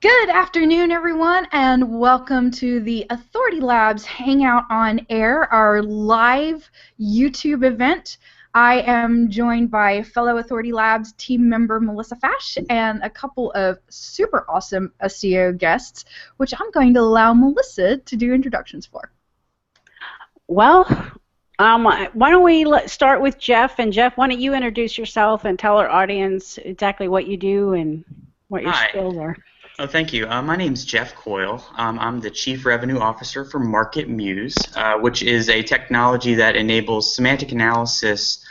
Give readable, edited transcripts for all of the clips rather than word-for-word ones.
Good afternoon, everyone, and welcome to the Authority Labs Hangout on Air, our live YouTube event. I am joined by fellow Authority Labs team member Melissa Fach and a couple of super awesome SEO guests, which I'm going to allow Melissa to do introductions for. Well, why don't we start with Jeff? And Jeff, why don't you introduce yourself and tell our audience exactly what you do and what your skills are? Oh, thank you. My name's Jeff Coyle. I'm the Chief Revenue Officer for Market Muse, which is a technology that enables semantic analysis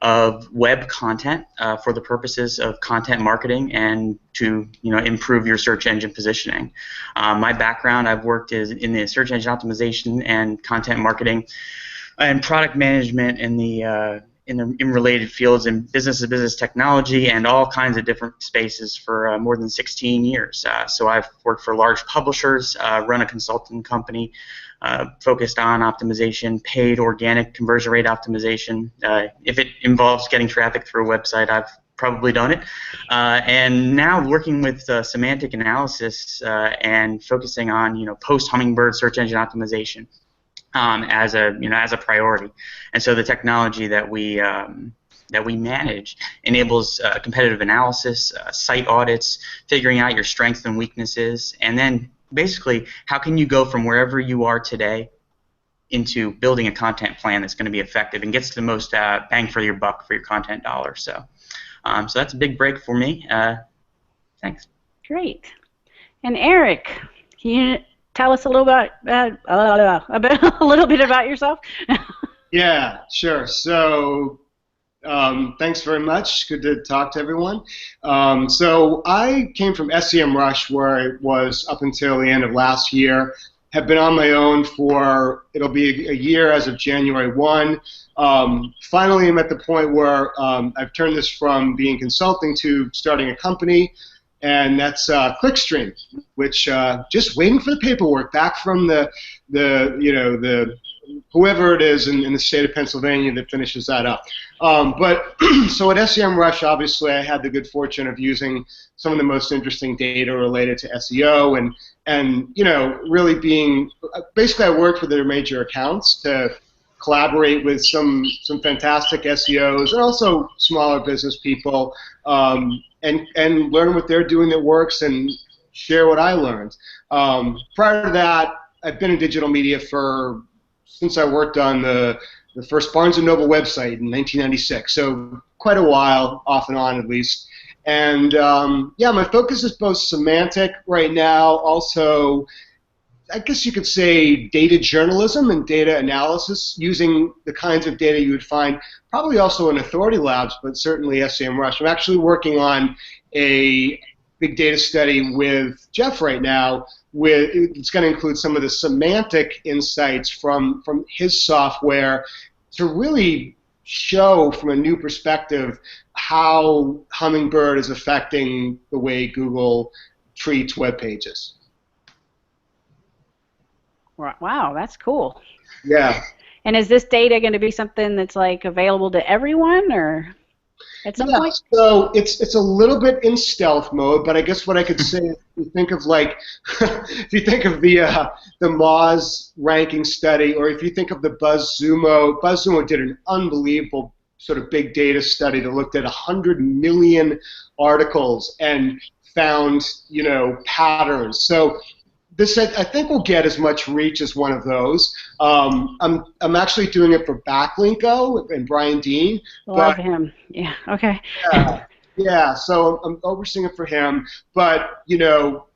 of web content for the purposes of content marketing and to improve your search engine positioning. My background, I've worked in the search engine optimization and content marketing and product management in related fields in business-to-business technology and all kinds of different spaces for more than 16 years. So I've worked for large publishers, run a consulting company focused on optimization, paid organic conversion rate optimization. If it involves getting traffic through a website, I've probably done it. And now working with semantic analysis and focusing on post-Hummingbird search engine optimization. As a priority, and so the technology that we manage enables competitive analysis, site audits, figuring out your strengths and weaknesses, and then basically how can you go from wherever you are today into building a content plan that's going to be effective and gets the most bang for your buck for your content dollar. So that's a big break for me. Thanks. Great. And Eric, can you tell us a little a little bit about yourself? Yeah, sure. So thanks very much. Good to talk to everyone. So I came from SEMrush, where I was up until the end of last year. Have been on my own for, it'll be a year as of January 1. Finally, I'm at the point where I've turned this from being consulting to starting a company. And that's Clickstream, which just waiting for the paperwork back from the whoever it is in the state of Pennsylvania that finishes that up. But so at SEMrush, obviously, I had the good fortune of using some of the most interesting data related to SEO, and really being basically I worked with their major accounts to collaborate with some fantastic SEOs and also smaller business people. And learn what they're doing that works and share what I learned. Prior to that, I've been in digital media since I worked on the first Barnes & Noble website in 1996, so quite a while, off and on at least. And yeah, my focus is both semantic right now, also I guess you could say data journalism and data analysis using the kinds of data you would find probably also in Authority Labs, but certainly SEMrush. I'm actually working on a big data study with Jeff right now. It's going to include some of the semantic insights from his software to really show from a new perspective how Hummingbird is affecting the way Google treats web pages. Wow, that's cool. Yeah. And is this data going to be something that's like available to everyone, or at some point? So it's a little bit in stealth mode, but I guess what I could say is if you think of if you think of the Moz ranking study, or if you think of the BuzzSumo did an unbelievable sort of big data study that looked at 100 million articles and found patterns. So this, I think, will get as much reach as one of those. I'm actually doing it for Backlinko and Brian Dean. Love him. Yeah. Okay. Yeah. So I'm overseeing it for him. But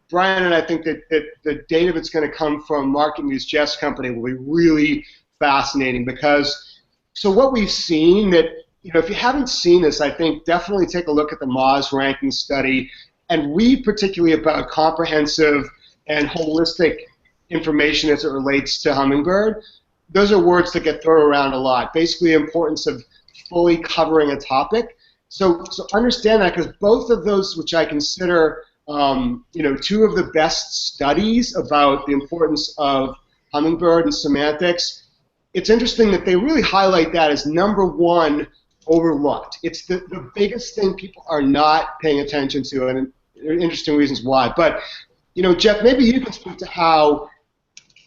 Brian and I think that the data that's going to come from Market Muse Jeff's company will be really fascinating, because so what we've seen that if you haven't seen this, I think definitely take a look at the Moz ranking study and read particularly about comprehensive and holistic information as it relates to Hummingbird. Those are words that get thrown around a lot. Basically, the importance of fully covering a topic. So understand that, because both of those, which I consider, two of the best studies about the importance of Hummingbird and semantics, it's interesting that they really highlight that as number one overlooked. It's the biggest thing people are not paying attention to, and there are interesting reasons why. But Jeff, maybe you can speak to how,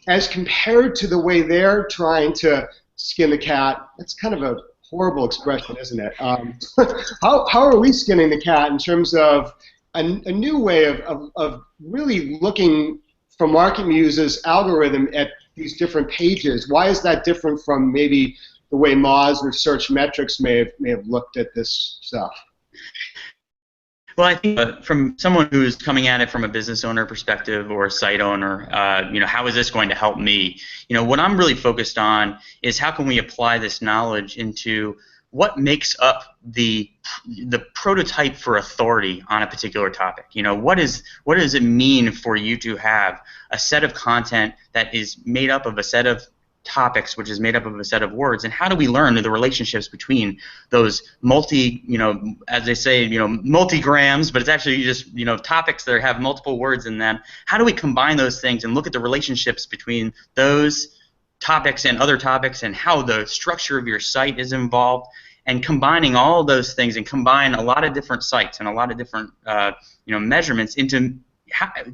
as compared to the way they're trying to skin the cat, that's kind of a horrible expression, isn't it? How are we skinning the cat in terms of a new way of really looking from Market Muse's algorithm at these different pages? Why is that different from maybe the way Moz or Search Metrics may have looked at this stuff? Well, I think from someone who's coming at it from a business owner perspective or a site owner, how is this going to help me? What I'm really focused on is how can we apply this knowledge into what makes up the prototype for authority on a particular topic. What does it mean for you to have a set of content that is made up of a set of topics, which is made up of a set of words, and how do we learn the relationships between those as they say, multigrams, but it's actually just, topics that have multiple words in them. How do we combine those things and look at the relationships between those topics and other topics and how the structure of your site is involved, and combining all those things and combine a lot of different sites and a lot of different measurements into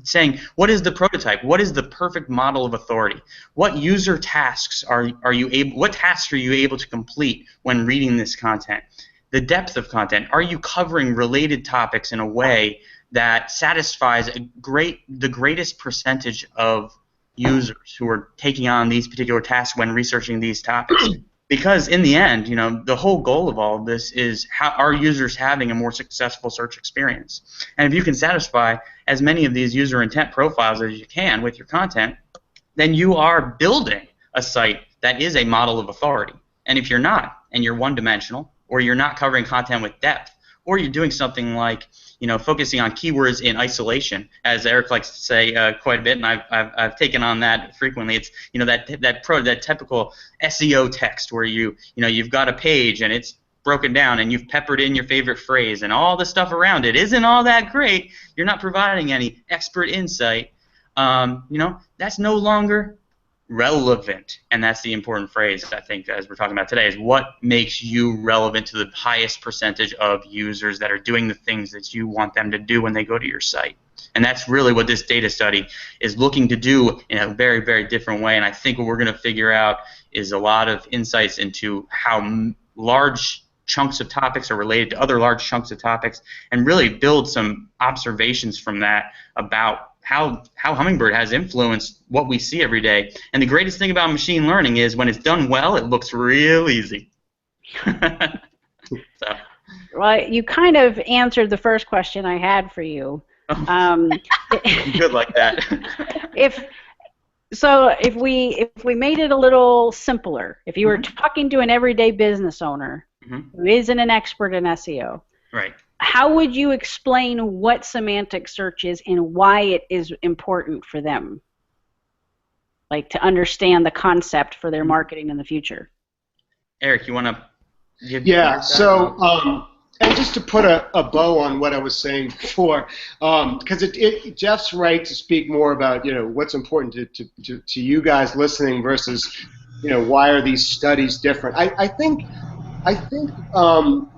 saying, what is the prototype? What is the perfect model of authority? What user tasks what tasks are you able to complete when reading this content? The depth of content. Are you covering related topics in a way that satisfies the greatest percentage of users who are taking on these particular tasks when researching these topics? Because in the end, the whole goal of all of this is how are users having a more successful search experience. And if you can satisfy as many of these user intent profiles as you can with your content, then you are building a site that is a model of authority. And if you're not, and you're one-dimensional, or you're not covering content with depth, or you're doing something like focusing on keywords in isolation, as Eric likes to say quite a bit, and I've taken on that frequently. It's that typical SEO text where you've got a page and it's broken down and you've peppered in your favorite phrase and all the stuff around it isn't all that great. You're not providing any expert insight. That's no longer relevant, and that's the important phrase, I think, as we're talking about today, is what makes you relevant to the highest percentage of users that are doing the things that you want them to do when they go to your site. And that's really what this data study is looking to do in a very, very different way. And I think what we're going to figure out is a lot of insights into how large chunks of topics are related to other large chunks of topics, and really build some observations from that about how Hummingbird has influenced what we see every day. And the greatest thing about machine learning is when it's done well, it looks real easy. Well, you kind of answered the first question I had for you. Good like that. If we made it a little simpler, if you were talking to an everyday business owner who isn't an expert in SEO, right? How would you explain what semantic search is and why it is important for them? Like, to understand the concept for their marketing in the future. Eric, you want to give? Yeah. So, and just to put a bow on what I was saying before, because Jeff's right to speak more about what's important to you guys listening versus why are these studies different. I think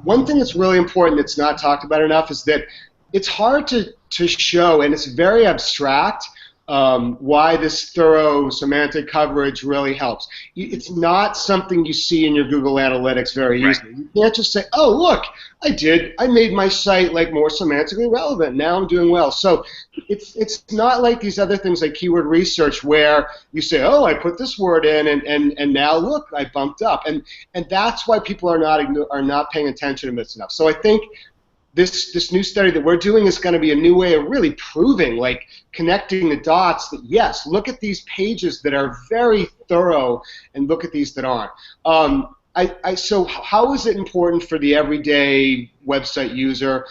one thing that's really important that's not talked about enough is that it's hard to show, and it's very abstract, why this thorough semantic coverage really helps. It's not something you see in your Google Analytics very easily. You can't just say, oh, look, I made my site more semantically relevant. Now I'm doing well. So it's not like these other things like keyword research where you say, oh, I put this word in and now look, I bumped up. And that's why people are not paying attention to this enough. So I think this new study that we're doing is going to be a new way of really proving, connecting the dots that, yes, look at these pages that are very thorough and look at these that aren't. So how is it important for the everyday website user?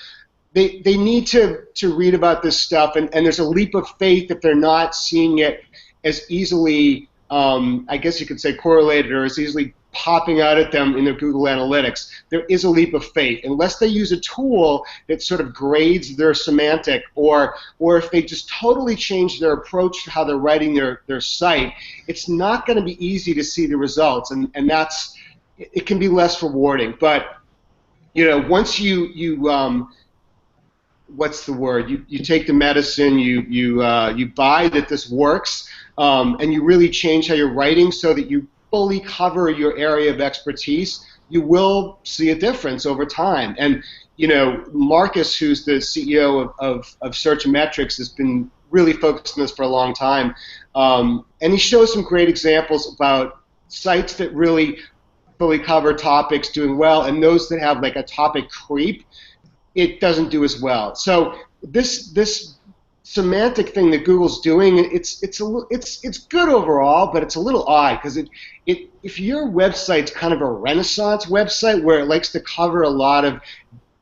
They need to read about this stuff, and there's a leap of faith if they're not seeing it as easily, I guess you could say, correlated or as easily popping out at them in their Google Analytics. There is a leap of faith. Unless they use a tool that sort of grades their semantic, or if they just totally change their approach to how they're writing their site, it's not going to be easy to see the results, and it can be less rewarding. But once you what's the word? You take the medicine, you buy that this works, and you really change how you're writing so that you fully cover your area of expertise, you will see a difference over time. And Marcus, who's the CEO of Search Metrics, has been really focused on this for a long time, and he shows some great examples about sites that really fully cover topics doing well, and those that have like a topic creep, it doesn't do as well. So this semantic thing that Google's doing, it's good overall, but it's a little odd because if your website's kind of a Renaissance website where it likes to cover a lot of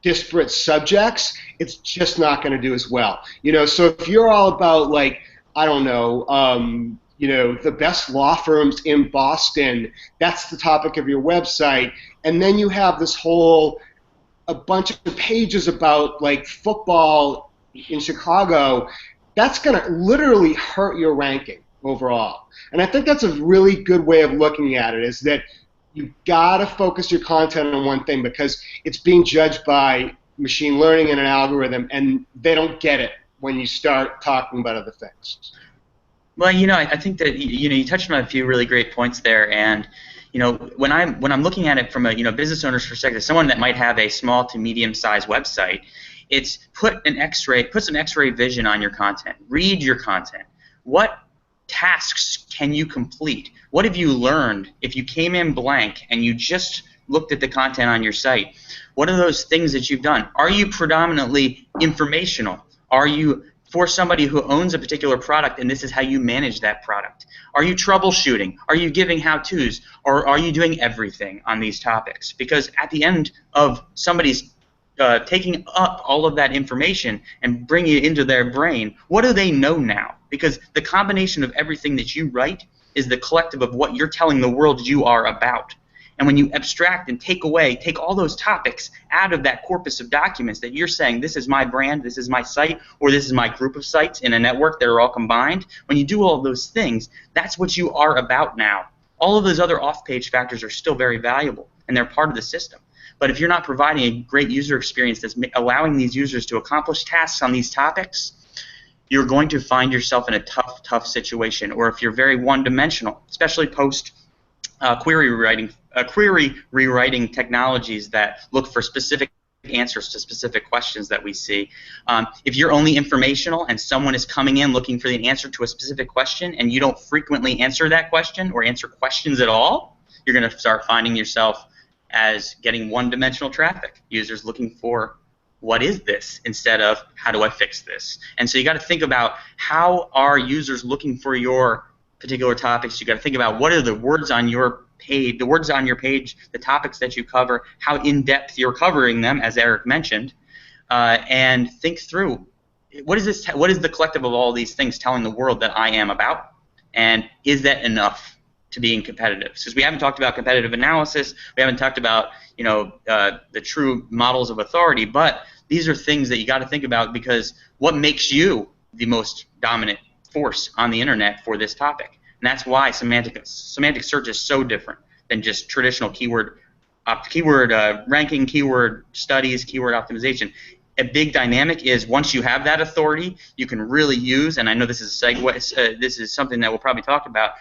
disparate subjects, it's just not going to do as well. So if you're all about, like, I don't know, the best law firms in Boston, that's the topic of your website, and then you have a bunch of pages about, like, football in Chicago, that's going to literally hurt your ranking overall. And I think that's a really good way of looking at it, is that you got to focus your content on one thing because it's being judged by machine learning and an algorithm, and they don't get it when you start talking about other things. Well, I think that you touched on a few really great points there, and when I'm looking at it from a business owner's perspective, someone that might have a small to medium-sized website, it's put some X-ray vision on your content. Read your content. What tasks can you complete? What have you learned if you came in blank and you just looked at the content on your site? What are those things that you've done? Are you predominantly informational? Are you for somebody who owns a particular product and this is how you manage that product? Are you troubleshooting? Are you giving how-tos? Or are you doing everything on these topics? Because at the end of somebody's taking up all of that information and bringing it into their brain, what do they know now? Because the combination of everything that you write is the collective of what you're telling the world you are about. And when you abstract and take all those topics out of that corpus of documents that you're saying, this is my brand, this is my site, or this is my group of sites in a network that are all combined, when you do all of those things, that's what you are about now. All of those other off-page factors are still very valuable, and they're part of the system. But if you're not providing a great user experience that's allowing these users to accomplish tasks on these topics, you're going to find yourself in a tough situation. Or if you're very one-dimensional, especially post query rewriting technologies that look for specific answers to specific questions that we see. If you're only informational and someone is coming in looking for the answer to a specific question and you don't frequently answer that question or answer questions at all, you're going to start finding yourself as getting one-dimensional traffic. Users looking for what is this instead of how do I fix this. And so you got to think about how are users looking for your particular topics. You got to think about what are the words on your page, the topics that you cover, how in-depth you're covering them, as Eric mentioned, and think through what is the collective of all these things telling the world that I am about, and is that enough to being competitive? Because we haven't talked about competitive analysis, we haven't talked about the true models of authority, but these are things that you got to think about, because what makes you the most dominant force on the internet for this topic? And that's why semantic search is so different than just traditional keyword ranking, keyword studies, keyword optimization. A big dynamic is once you have that authority, you can really use, and I know this is a segue, this is something that we'll probably talk about,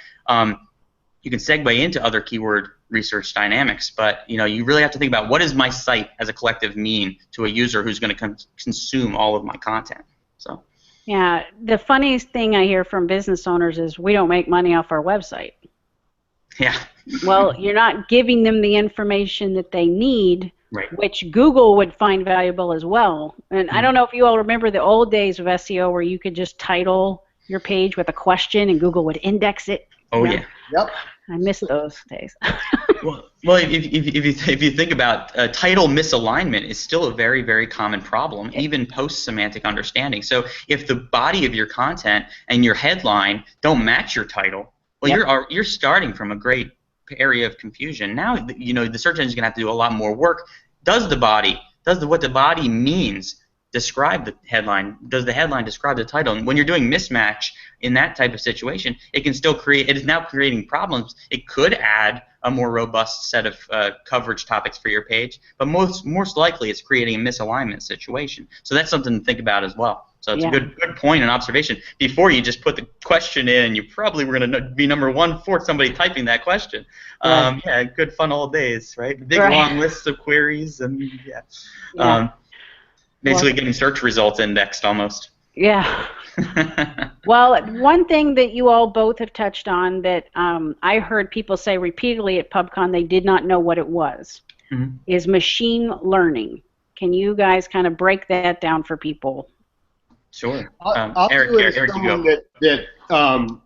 you can segue into other keyword research dynamics, but you really have to think about what does my site as a collective mean to a user who's going to consume all of my content. So. Yeah, the funniest thing I hear from business owners is we don't make money off our website. Yeah. Well, you're not giving them the information that they need, right, which Google would find valuable as well. And I don't know if you all remember the old days of SEO where you could just title your page with a question and Google would index it. Oh, yeah. Yep. I miss those days. Well, if you think about title misalignment is still a very, very common problem, even post-semantic understanding. So if the body of your content and your headline don't match your title, well, you're starting from a great area of confusion. Now, the search engine is going to have to do a lot more work. What the body means, describe the headline? Does the headline describe the title? And when you're doing mismatch in that type of situation, it can still create, it is now creating problems. It could add a more robust set of coverage topics for your page, but most likely it's creating a misalignment situation. So that's something to think about as well. So it's a good point and observation. Before you just put the question in, you probably were going to be number one for somebody typing that question. Yeah, good fun old days, right? Big long lists of queries and basically getting search results indexed almost. Yeah. Well, one thing that you all both have touched on that I heard people say repeatedly at PubCon they did not know what it was is machine learning. Can you guys kind of break that down for people? Sure. I'll Eric, do it as Eric, someone that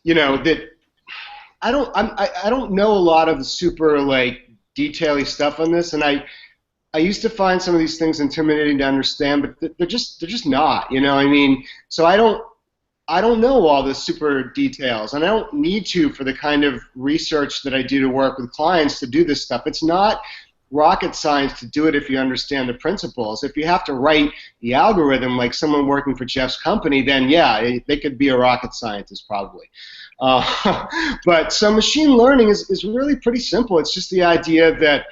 you know, that I don't know a lot of the super like detaily stuff on this, and I used to find some of these things intimidating to understand, but they're just not, you know. I mean, so I don't know all the super details, and I don't need to for the kind of research that I do to work with clients to do this stuff. It's not rocket science to do it if you understand the principles. If you have to write the algorithm like someone working for Jeff's company, then yeah, they could be a rocket scientist probably. But so machine learning is really pretty simple. It's just the idea that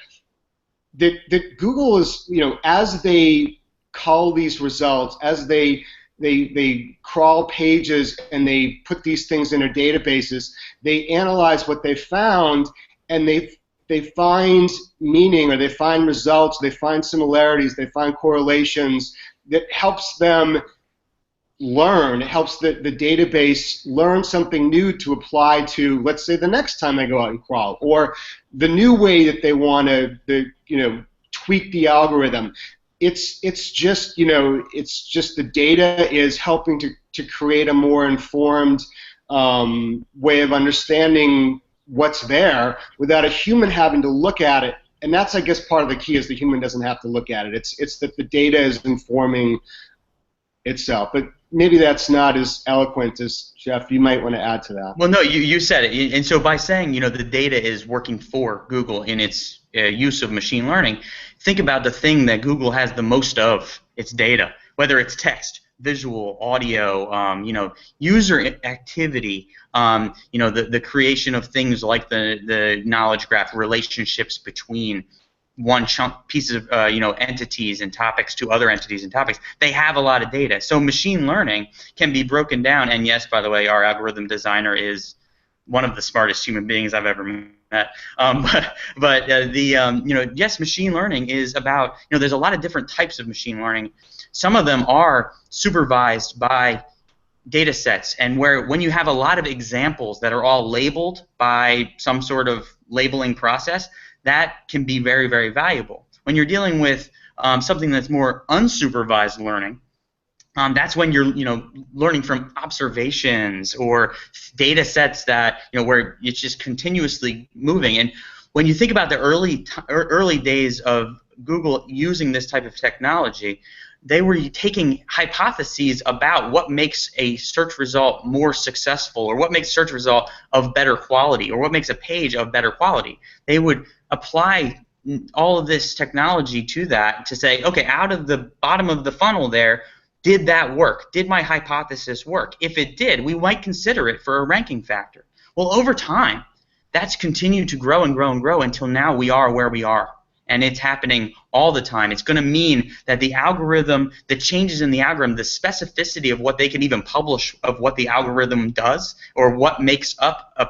Google is, you know, as they cull these results, as they crawl pages and they put these things in their databases, they analyze what they found, and they find meaning, or they find results, they find similarities, they find correlations that helps them learn. It helps the database learn something new to apply to, let's say, the next time they go out and crawl, or the new way that they want to, you know, tweak the algorithm. It's just, you know, it's just the data is helping to create a more informed way of understanding what's there without a human having to look at it. And that's, I guess, part of the key, is the human doesn't have to look at it. It's that the data is informing itself. But maybe that's not as eloquent as Jeff. You might want to add to that. Well, no, you said it. And so by saying, you know, the data is working for Google in its use of machine learning, think about the thing that Google has the most of, its data, whether it's text, visual, audio, you know, user activity, you know, the creation of things like the knowledge graph, relationships between one chunk pieces of you know, entities and topics to other entities and topics. They have a lot of data. So machine learning can be broken down. And yes, by the way, our algorithm designer is one of the smartest human beings I've ever met. But you know, yes, machine learning is about, you know, there's a lot of different types of machine learning. Some of them are supervised by data sets, and when you have a lot of examples that are all labeled by some sort of labeling process, that can be very, very valuable. When you're dealing with something that's more unsupervised learning, that's when you're, you know, learning from observations or data sets that, you know, where it's just continuously moving. And when you think about the early days of Google using this type of technology, they were taking hypotheses about what makes a search result more successful, or what makes a search result of better quality, or what makes a page of better quality. They would apply all of this technology to that to say, okay, out of the bottom of the funnel there, did that work? Did my hypothesis work? If it did, we might consider it for a ranking factor. Well, over time, that's continued to grow and grow and grow until now we are where we are. And it's happening all the time. It's going to mean that the algorithm, the changes in the algorithm, the specificity of what they can even publish of what the algorithm does, or what makes up a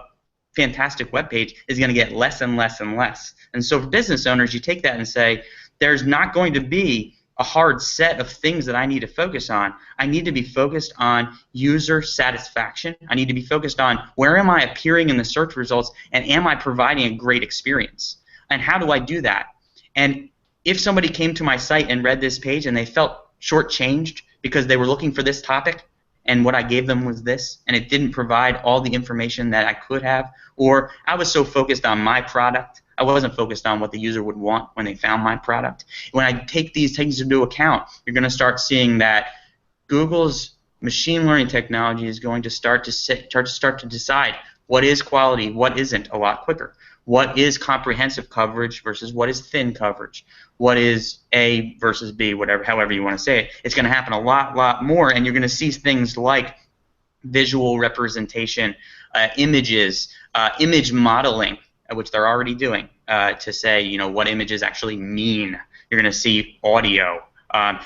fantastic web page, is going to get less and less and less. And so for business owners, you take that and say, there's not going to be a hard set of things that I need to focus on. I need to be focused on user satisfaction. I need to be focused on where am I appearing in the search results, and am I providing a great experience? And how do I do that? And if somebody came to my site and read this page and they felt shortchanged because they were looking for this topic and what I gave them was this, and it didn't provide all the information that I could have, or I was so focused on my product, I wasn't focused on what the user would want when they found my product. When I take these things into account, you're going to start seeing that Google's machine learning technology is going to start to decide what is quality, what isn't, a lot quicker. what is comprehensive coverage versus what is thin coverage, what is A versus B, however you want to say it. It's going to happen a lot more, and you're going to see things like visual representation, images, image modeling, which they're already doing, to say, what images actually mean. You're going to see audio.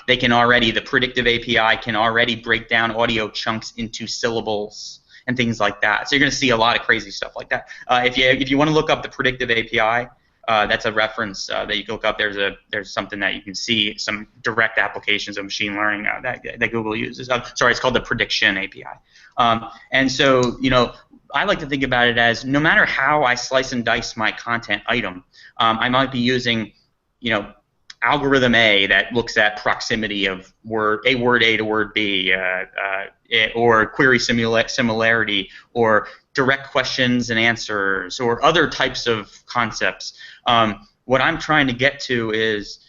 They can already, the predictive API can already break down audio chunks into syllables and things like that. So you're going to see a lot of crazy stuff like that. If you want to look up the predictive API, that's a reference that you can look up. There's something that you can see, some direct applications of machine learning that Google uses. Sorry, it's called the prediction API. And so, I like to think about it as no matter how I slice and dice my content item, I might be using, algorithm A that looks at proximity of word A to word B, or query similarity, or direct questions and answers, or other types of concepts. What I'm trying to get to is,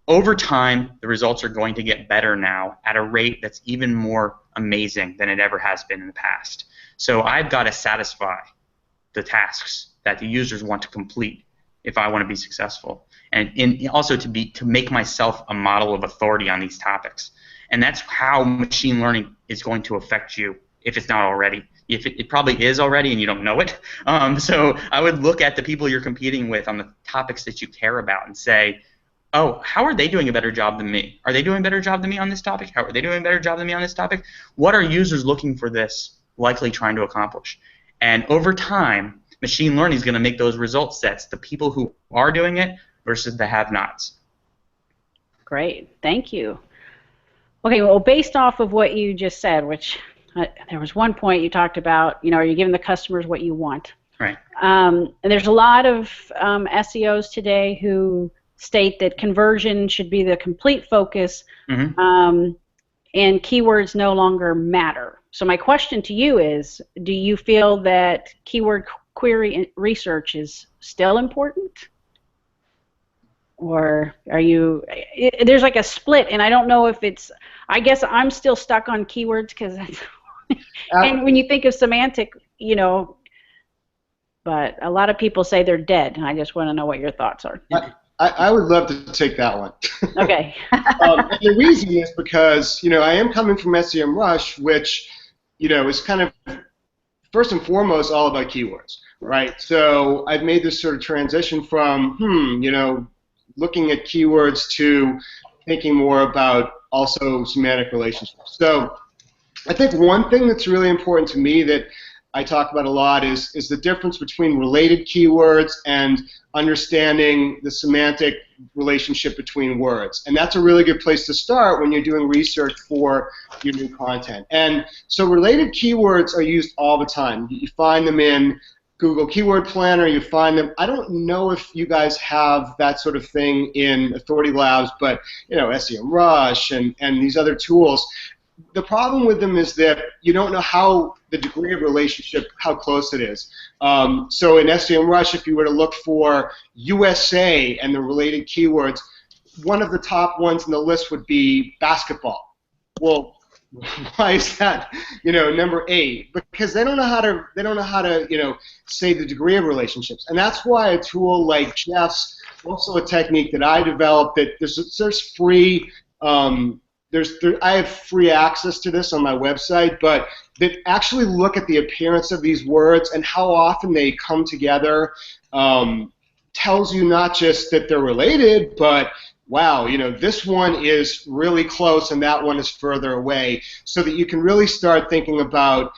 over time, the results are going to get better now at a rate that's even more amazing than it ever has been in the past. So I've got to satisfy the tasks that the users want to complete if I want to be successful, and also to make myself a model of authority on these topics. And that's how machine learning is going to affect you if it's not already. If it probably is already and you don't know it. So I would look at the people you're competing with on the topics that you care about and say, oh, how are they doing a better job than me? Are they doing a better job than me on this topic? How are they doing a better job than me on this topic? What are users looking for this likely trying to accomplish? And over time, machine learning is going to make those result sets the people who are doing it versus the have-nots. Great, thank you. Okay, well, based off of what you just said, which there was one point you talked about, are you giving the customers what you want? Right. And there's a lot of SEOs today who state that conversion should be the complete focus, and keywords no longer matter. So my question to you is, do you feel that keyword query research is still important? Or are you, there's like a split, and I don't know if it's, I guess I'm still stuck on keywords because that's, and when you think of semantic, but a lot of people say they're dead, and I just want to know what your thoughts are. I would love to take that one. Okay. And the reason is because, I am coming from SEMrush, which, is kind of, first and foremost, all about keywords, right? So I've made this sort of transition from, looking at keywords to thinking more about also semantic relationships. So I think one thing that's really important to me that I talk about a lot is the difference between related keywords and understanding the semantic relationship between words. And that's a really good place to start when you're doing research for your new content. And so related keywords are used all the time. You find them in Google Keyword Planner, you find them. I don't know if you guys have that sort of thing in AuthorityLabs, but SEMrush and these other tools. The problem with them is that you don't know how the degree of relationship, how close it is. So in SEMrush, if you were to look for USA and the related keywords, one of the top ones in the list would be basketball. Well, why is that, number 8? Because they don't know how to, say the degree of relationships, and that's why a tool like Jeff's, also a technique that I developed. That there's free. I have free access to this on my website, but that actually look at the appearance of these words and how often they come together. Tells you not just that they're related, but wow, this one is really close and that one is further away, so that you can really start thinking about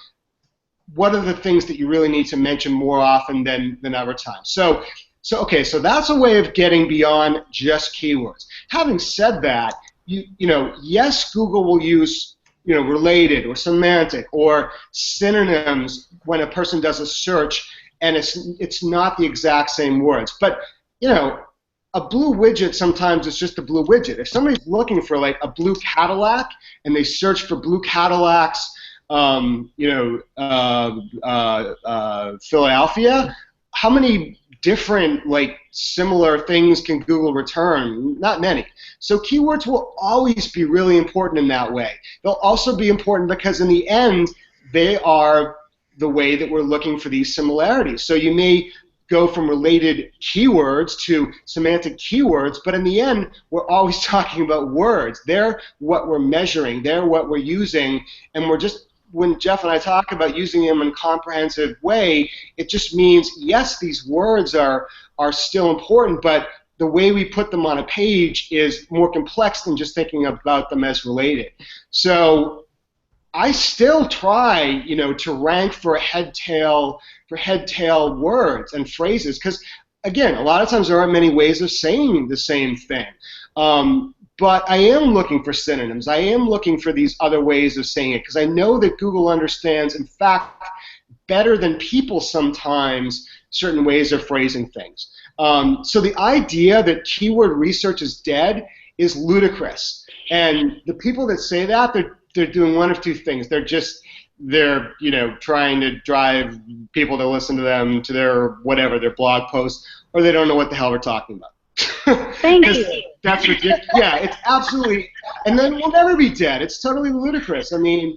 what are the things that you really need to mention more often than other times. So that's a way of getting beyond just keywords. Having said that, yes, Google will use related or semantic or synonyms when a person does a search, and it's not the exact same words. But a blue widget sometimes is just a blue widget. If somebody's looking for like a blue Cadillac and they search for blue Cadillacs, Philadelphia, how many different similar things can Google return? Not many. So keywords will always be really important in that way. They'll also be important because in the end they are the way that we're looking for these similarities. So you may go from related keywords to semantic keywords, but in the end, we're always talking about words. They're what we're measuring. They're what we're using, and we're just, when Jeff and I talk about using them in a comprehensive way, it just means, yes, these words are still important, but the way we put them on a page is more complex than just thinking about them as related. So I still try, to rank for head-tail words and phrases, because again, a lot of times there aren't many ways of saying the same thing. But I am looking for synonyms. I am looking for these other ways of saying it, because I know that Google understands, in fact, better than people sometimes, certain ways of phrasing things. So the idea that keyword research is dead is ludicrous. And the people that say that, they're doing one of two things. They're trying to drive people to listen to them, to their blog posts, or they don't know what the hell we're talking about. Thank you. That's ridiculous. Yeah, it's absolutely, and then we'll never be dead. It's totally ludicrous. I mean,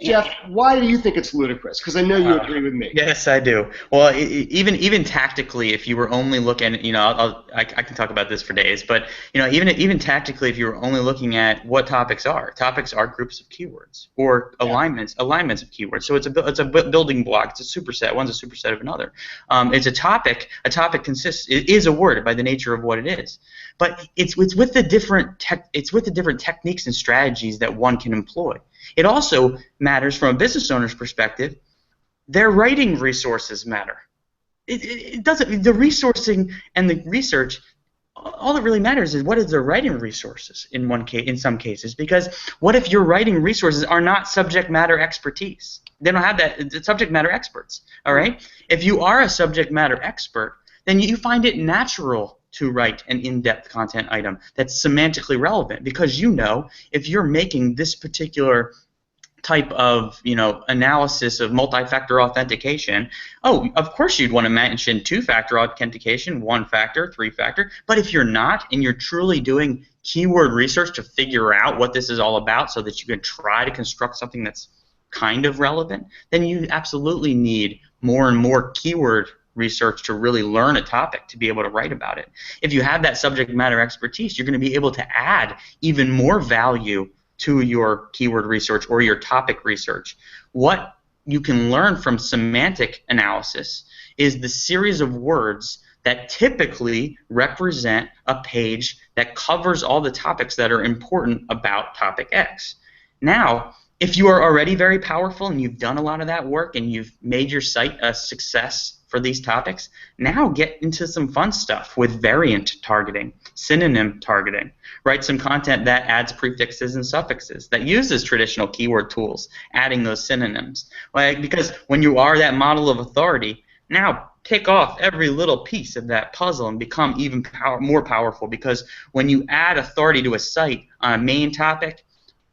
Jeff, why do you think it's ludicrous? Because I know you agree with me. Yes, I do. Well, even tactically, if you were only looking, I can talk about this for days, but even tactically, if you were only looking at what topics are groups of keywords or alignments of keywords. So it's a building block. It's a superset. One's a superset of another. It's a topic. A topic is a word by the nature of what it is. But it's with the different techniques and strategies that one can employ. It also matters from a business owner's perspective. Their writing resources matter. It doesn't. The resourcing and the research, all that really matters is what is their writing resources in some cases. Because what if your writing resources are not subject matter expertise? They don't have that. It's subject matter experts. All right. If you are a subject matter expert, then you find it natural to write an in-depth content item that's semantically relevant, because if you're making this particular type of analysis of multi-factor authentication, of course you'd want to mention two-factor authentication, one-factor, three-factor. But if you're not, and you're truly doing keyword research to figure out what this is all about so that you can try to construct something that's kind of relevant, then you absolutely need more and more keyword research to really learn a topic to be able to write about it. If you have that subject matter expertise, you're going to be able to add even more value to your keyword research or your topic research. What you can learn from semantic analysis is the series of words that typically represent a page that covers all the topics that are important about topic X. Now, if you are already very powerful and you've done a lot of that work and you've made your site a success for these topics, now get into some fun stuff with variant targeting, synonym targeting. Write some content that adds prefixes and suffixes, that uses traditional keyword tools, adding those synonyms. Because when you are that model of authority, now take off every little piece of that puzzle and become even more powerful, because when you add authority to a site on a main topic,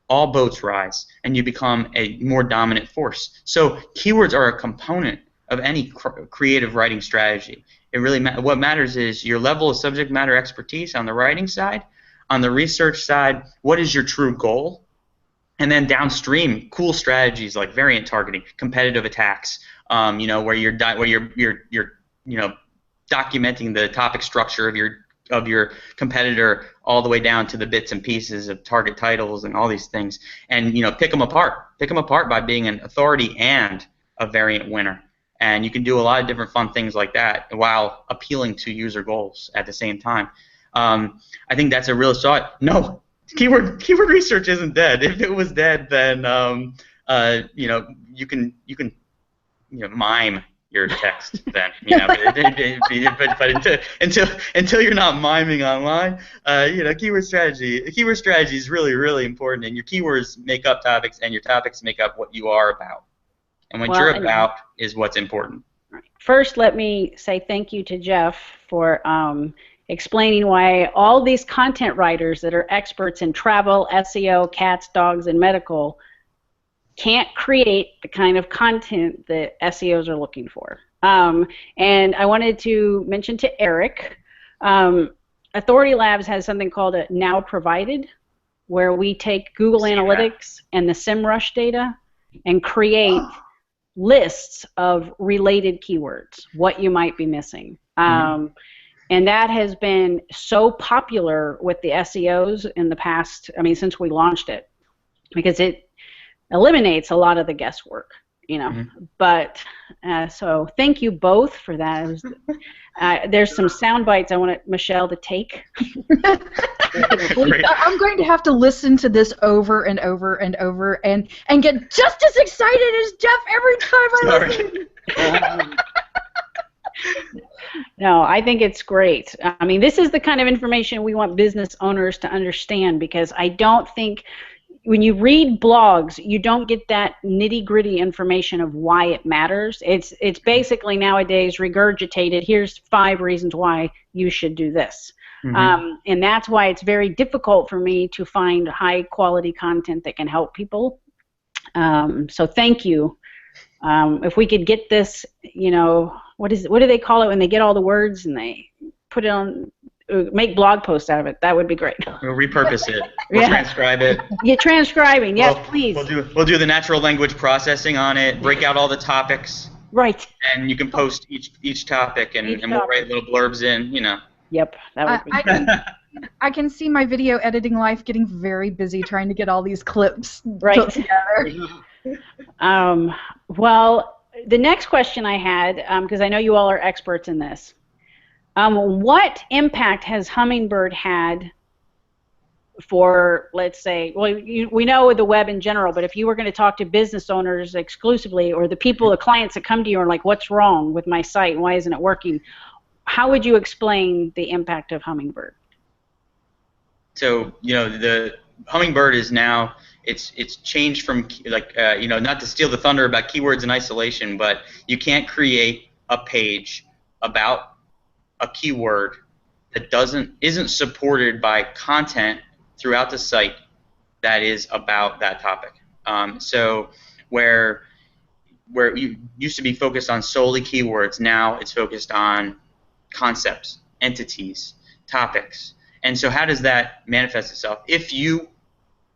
all boats rise and you become a more dominant force. So keywords are a component of any creative writing strategy. It really what matters is your level of subject matter expertise on the writing side. On the research side, what is your true goal? And then downstream, cool strategies like variant targeting, competitive attacks, where you're documenting the topic structure of your competitor all the way down to the bits and pieces of target titles and all these things, and pick them apart. Pick them apart by being an authority and a variant winner. And you can do a lot of different fun things like that while appealing to user goals at the same time. I think that's a real thought. No, keyword research isn't dead. If it was dead, then you can mime your text then. But until you're not miming online, keyword strategy is really, really important. And your keywords make up topics, and your topics make up what you are about. And what you're about is what's important. First, let me say thank you to Jeff for explaining why all these content writers that are experts in travel, SEO, cats, dogs, and medical can't create the kind of content that SEOs are looking for. And I wanted to mention to Eric, AuthorityLabs has something called a Now Provided, where we take Google Analytics and the SEMrush data and create lists of related keywords, what you might be missing. And that has been so popular with the SEOs in the past, I mean, since we launched it, because it eliminates a lot of the guesswork, you know. But so thank you both for that. It was, there's some sound bites I want Michelle to take. I'm going to have to listen to this over and over and over and get just as excited as Jeff every time I listen. No, I think it's great. I mean, this is the kind of information we want business owners to understand, because I don't think when you read blogs, you don't get that nitty-gritty information of why it matters. It's basically nowadays regurgitated, here's 5 reasons why you should do this. And that's why it's very difficult for me to find high-quality content that can help people. So thank you. If we could get this, you know, what do they call it when they get all the words and they put it on, make blog posts out of it? That would be great. We'll repurpose it. We'll transcribe it. Yeah, transcribing. Yes, please. We'll do the natural language processing on it. Break out all the topics. Right. And you can post each topic, and we'll write little blurbs in. You know. Yep. That would be I can see my video editing life getting very busy trying to get all these clips put together. Well, the next question I had, because I know you all are experts in this, what impact has Hummingbird had for, let's say, well, we know the web in general, but if you were going to talk to business owners exclusively, or the people, the clients that come to you are like, what's wrong with my site? Why isn't it working? How would you explain the impact of Hummingbird? So, you know, the Hummingbird is now, it's changed from, like, you know, not to steal the thunder about keywords in isolation, but you can't create a page about a keyword that isn't supported by content throughout the site that is about that topic. So where you used to be focused on solely keywords, now it's focused on concepts, entities, topics. And so how does that manifest itself? If you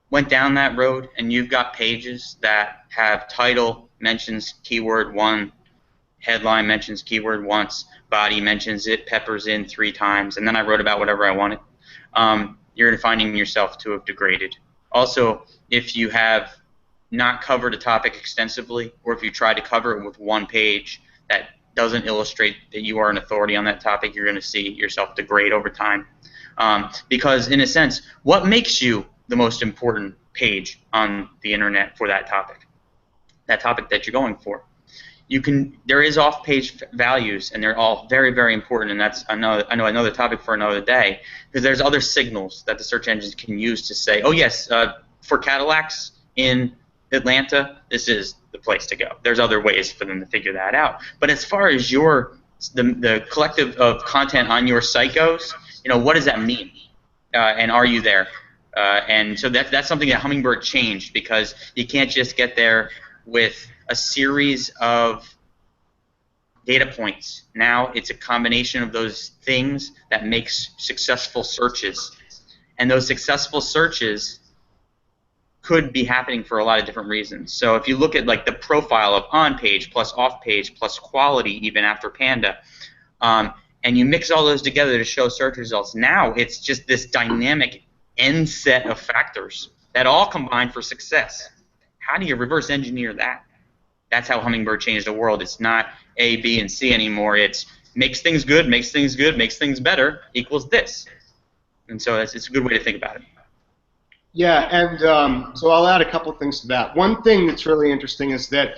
went down that road and you've got pages that have title mentions keyword 1, headline mentions keyword once, body mentions it, peppers in 3 times, and then I wrote about whatever I wanted, you're finding yourself to have degraded. Also, if you have not covered a topic extensively, or if you try to cover it with one page that doesn't illustrate that you are an authority on that topic, you're going to see yourself degrade over time. Because in a sense, what makes you the most important page on the internet for that topic that you're going for? There is off-page values, and they're all very, very important, and that's another topic for another day, because there's other signals that the search engines can use to say, oh yes, for Cadillacs in Atlanta, this is the place to go. There's other ways for them to figure that out. But as far as the collective of content on your site goes, you know, what does that mean? And are you there? And so that's something that Hummingbird changed, because you can't just get there with a series of data points. Now it's a combination of those things that makes successful searches. And those successful searches could be happening for a lot of different reasons. So if you look at like the profile of on-page plus off-page plus quality even after Panda, and you mix all those together to show search results, now it's just this dynamic end set of factors that all combine for success. How do you reverse engineer that? That's how Hummingbird changed the world. It's not A, B, and C anymore. It's makes things good, makes things good, makes things better equals this. And so it's a good way to think about it. Yeah, and so I'll add a couple things to that. One thing that's really interesting is that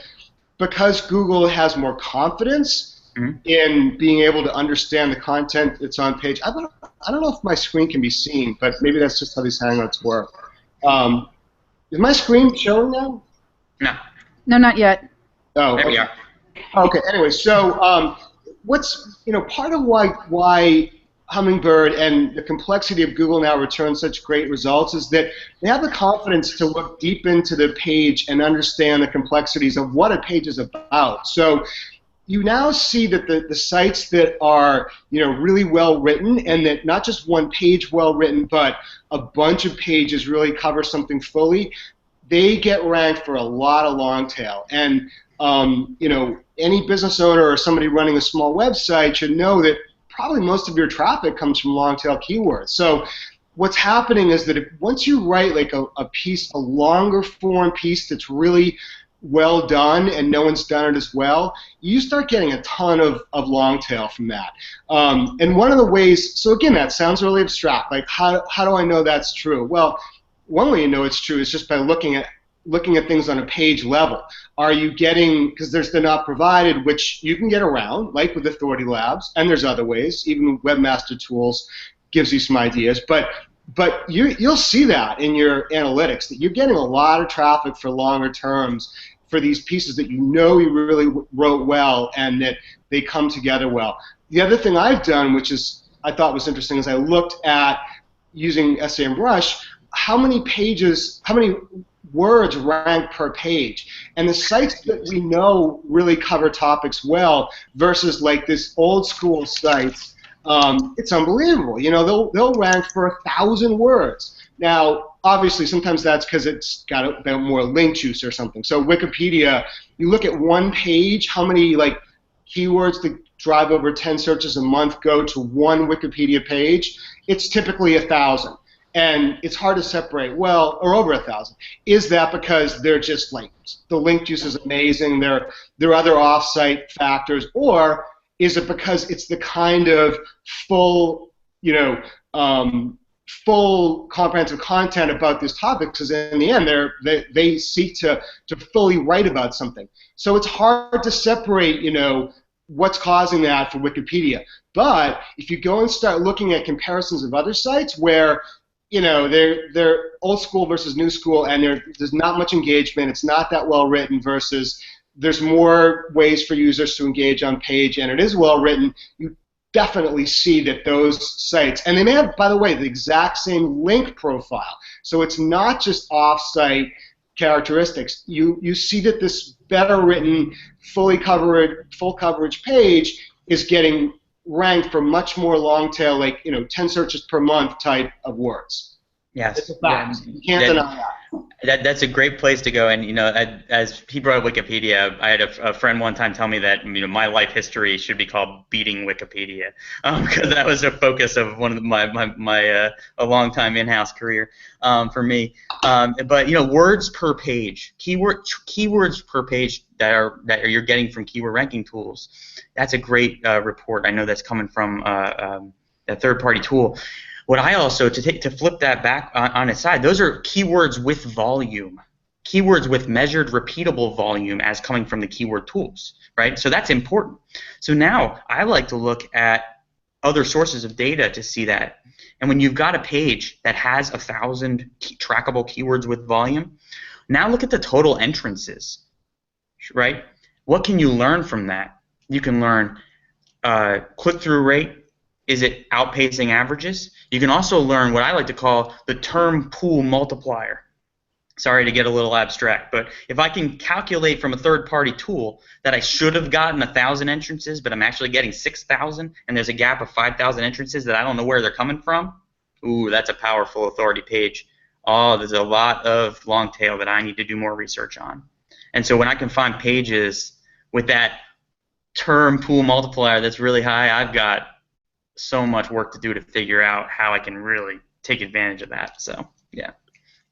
because Google has more confidence in being able to understand the content that's on page, I don't know if my screen can be seen, but maybe that's just how these Hangouts work. Is my screen showing now? No. No, not yet. Oh, there we are. Okay. Anyway, so what's part of why Hummingbird and the complexity of Google now return such great results is that they have the confidence to look deep into the page and understand the complexities of what a page is about. So you now see that the sites that are really well written, and that not just one page well written, but a bunch of pages really cover something fully, they get ranked for a lot of long tail. And You know, any business owner or somebody running a small website should know that probably most of your traffic comes from long tail keywords. So what's happening is that once you write like a piece, a longer form piece that's really well done and no one's done it as well, you start getting a ton of long tail from that. And one of the ways, so again, that sounds really abstract, like how do I know that's true? Well, one way you know it's true is just by looking at things on a page level. Are you getting, because there's the not provided, which you can get around, like with AuthorityLabs, and there's other ways, even Webmaster Tools gives you some ideas, but you'll see that in your analytics, that you're getting a lot of traffic for longer terms for these pieces that you know you really wrote well and that they come together well. The other thing I've done, which is I thought was interesting, is I looked at, using SEMrush, how many pages, how many words rank per page, and the sites that we know really cover topics well versus like this old school sites, it's unbelievable. You know, they'll rank for 1,000 words. Now, obviously, sometimes that's because it's got a bit more link juice or something. So Wikipedia, you look at one page, how many like keywords that drive over 10 searches a month go to one Wikipedia page? It's typically 1,000. And it's hard to separate, well, or over 1,000. Is that because they're just like, the link juice is amazing, there are other off-site factors, or is it because it's the kind of full, you know, full comprehensive content about this topic, because in the end they seek to fully write about something. So it's hard to separate, you know, what's causing that for Wikipedia. But if you go and start looking at comparisons of other sites where, you know, they're old school versus new school, and there's not much engagement, it's not that well written, versus there's more ways for users to engage on page and it is well written, you definitely see that those sites, and they may have, by the way, the exact same link profile, so it's not just off-site characteristics. You see that this better written, full coverage page is getting ranked for much more long tail, like, you know, 10 searches per month type of words. Yes. It's a fact. You can't deny that. That's a great place to go. And, you know, as he brought up Wikipedia, I had a friend one time tell me that, you know, my life history should be called beating Wikipedia, because that was a focus of one of my a long time in-house career for me. But, you know, words per page, keywords per page that you're getting from keyword ranking tools. That's a great report. I know that's coming from a third-party tool. What I also, to flip that back on its side, those are keywords with volume, keywords with measured repeatable volume as coming from the keyword tools, right? So that's important. So now I like to look at other sources of data to see that. And when you've got a page that has 1,000 trackable keywords with volume, now look at the total entrances, right? What can you learn from that? You can learn click-through rate. Is it outpacing averages? You can also learn what I like to call the term pool multiplier. Sorry to get a little abstract, but if I can calculate from a third-party tool that I should have gotten 1,000 entrances, but I'm actually getting 6,000, and there's a gap of 5,000 entrances that I don't know where they're coming from, ooh, that's a powerful authority page. Oh, there's a lot of long tail that I need to do more research on. And so when I can find pages with that term pool multiplier that's really high, I've got so much work to do to figure out how I can really take advantage of that. So, yeah.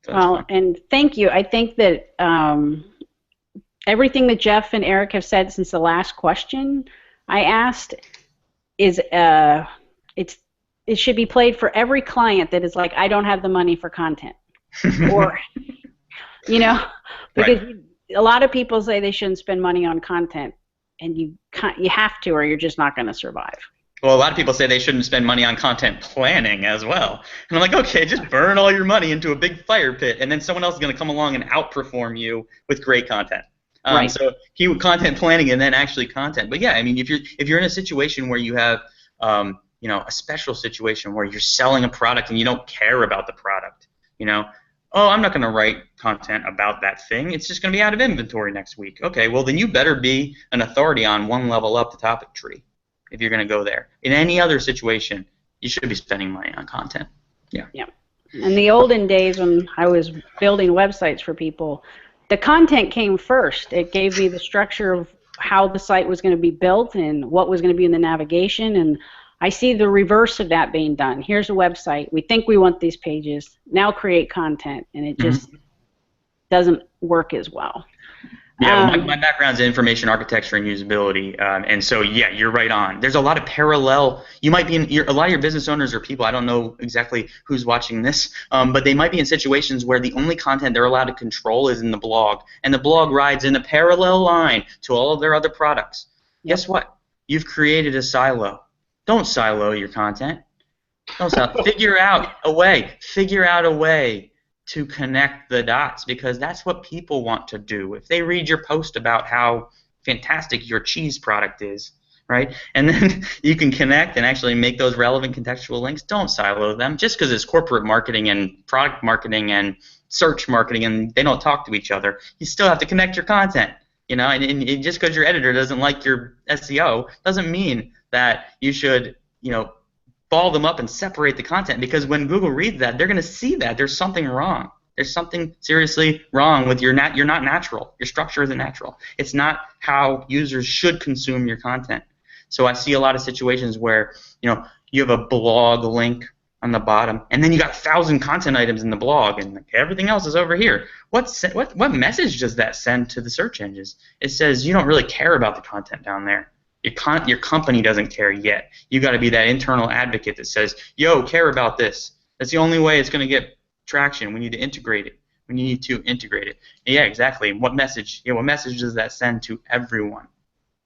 So well, and thank you. I think that everything that Jeff and Eric have said since the last question I asked is it should be played for every client that is like, I don't have the money for content, or you know, because right. A lot of people say they shouldn't spend money on content, and you have to, or you're just not going to survive. Well, a lot of people say they shouldn't spend money on content planning as well. And I'm like, okay, just burn all your money into a big fire pit, and then someone else is going to come along and outperform you with great content. Right. So content planning and then actually content. But yeah, I mean, if you're in a situation where you have, you know, a special situation where you're selling a product and you don't care about the product, you know, oh, I'm not going to write content about that thing. It's just going to be out of inventory next week. Okay, well then you better be an authority on one level up the topic tree if you're going to go there. In any other situation, you should be spending money on content. Yeah. Yeah. In the olden days when I was building websites for people, the content came first. It gave me the structure of how the site was going to be built and what was going to be in the navigation, and I see the reverse of that being done. Here's a website. We think we want these pages. Now create content, and it just doesn't work as well. Yeah, well, my background's in information architecture and usability, and so yeah, you're right on. There's a lot of parallel. You might be in a lot of your business owners or people. I don't know exactly who's watching this, but they might be in situations where the only content they're allowed to control is in the blog, and the blog rides in a parallel line to all of their other products. Yep. Guess what? You've created a silo. Don't silo your content. Don't silo. Figure out a way. Figure out a way to connect the dots, because that's what people want to do. If they read your post about how fantastic your cheese product is, right, and then you can connect and actually make those relevant contextual links, don't silo them. Just because it's corporate marketing and product marketing and search marketing and they don't talk to each other, you still have to connect your content. You know, and just because your editor doesn't like your SEO doesn't mean that you should, you know, ball them up and separate the content, because when Google reads that, they're going to see that there's something wrong. There's something seriously wrong with you're not natural. Your structure isn't natural. It's not how users should consume your content. So I see a lot of situations where, you know, you have a blog link on the bottom, and then you got 1,000 content items in the blog, and everything else is over here. What message does that send to the search engines? It says you don't really care about the content down there. Your company doesn't care yet. You got to be that internal advocate that says, "Yo, care about this." That's the only way it's going to get traction. We need to integrate it. We need to integrate it. And yeah, exactly. What message? What message does that send to everyone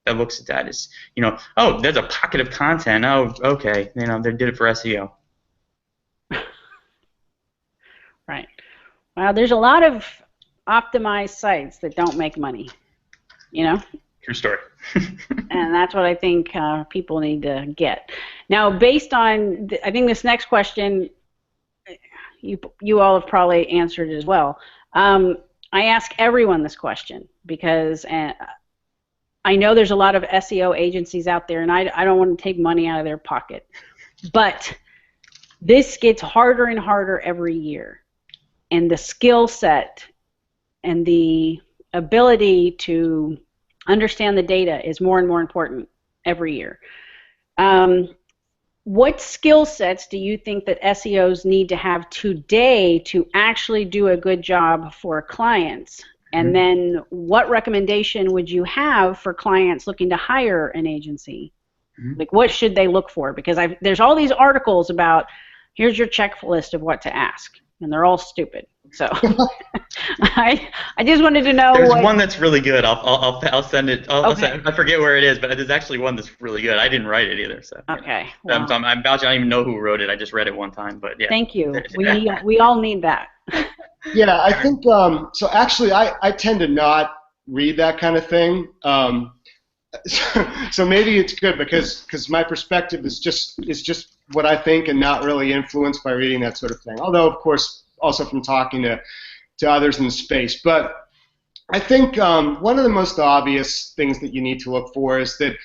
that looks at that? Is, you know, oh, there's a pocket of content. Oh, okay. You know, they did it for SEO. Right. Well, there's a lot of optimized sites that don't make money. You know. True story. And that's what I think people need to get. Now, based on, I think this next question, you all have probably answered as well. I ask everyone this question because I know there's a lot of SEO agencies out there, and I don't want to take money out of their pocket. But this gets harder and harder every year. And the skill set and the ability to understand the data is more and more important every year. What skill sets do you think that SEOs need to have today to actually do a good job for clients? And then what recommendation would you have for clients looking to hire an agency? Like, what should they look for? Because there's all these articles about, here's your checklist of what to ask, and they're all stupid. So I just wanted to know. There's one that's really good. I'll send it. I forget where it is, but there's actually one that's really good. I didn't write it either, so. Okay. Well. I'm vouching. I don't even know who wrote it. I just read it one time, but yeah. Thank you. We all need that. Yeah, I think so. Actually, I tend to not read that kind of thing. So maybe it's good because my perspective is just what I think and not really influenced by reading that sort of thing. Although, of course, also from talking to others in the space. But I think one of the most obvious things that you need to look for is that